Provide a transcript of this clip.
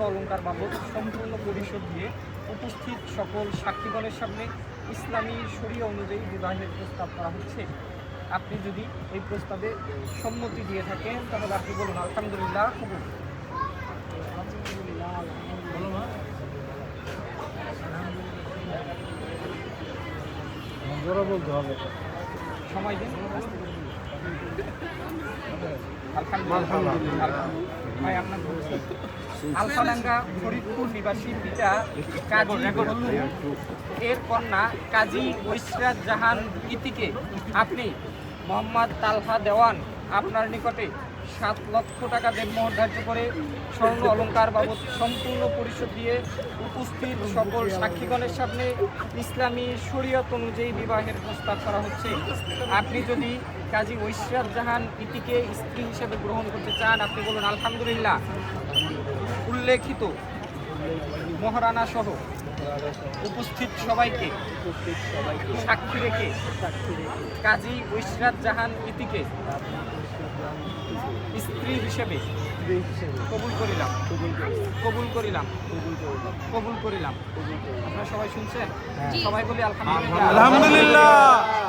অলঙ্কার বাবদ সম্পূর্ণ পরিশোধ দিয়ে উপস্থিত সকল সাক্ষীগণের সামনে ইসলামী শরিয়া অনুযায়ী বিবাহের প্রস্তাব করা হচ্ছে। আপনি যদি এই প্রস্তাবে সম্মতি দিয়ে থাকেন তাহলে আপনি বলুন আলহামদুলিল্লাহ কবুল। বলতে হবে, সময় দিন। আলহামদুলিল্লাহ। ভাই আপনার আলফাডাঙ্গা ফরিদপুর নিবাসী পিতা কাজী এর কন্যা কাজী ঐশরাত জাহান ইতিকে আপনি মোহাম্মদ তালহা দেওয়ান আপনার নিকটে 7 লক্ষ টাকা দেনমোহর ধার্য করে স্বর্ণ অলঙ্কার বাবদ সম্পূর্ণ পরিশোধ দিয়ে উপস্থিত সকল সাক্ষীগণের সামনে ইসলামী শরীয়ত অনুযায়ী বিবাহের প্রস্তাব করা হচ্ছে। আপনি যদি কাজী ঐশরাত জাহান ইতিকে স্ত্রী হিসেবে গ্রহণ করতে চান আপনি বলুন আলহামদুলিল্লাহ। উল্লেখিত মহারানা সহ উপস্থিত সবাইকে সাক্ষী রেখে কাজী ঐশরাত জাহান ইতিকে স্ত্রী হিসেবে কবুল করিলাম। আপনারা সবাই শুনছেন? সবাই বলি আলহামদুলিল্লাহ।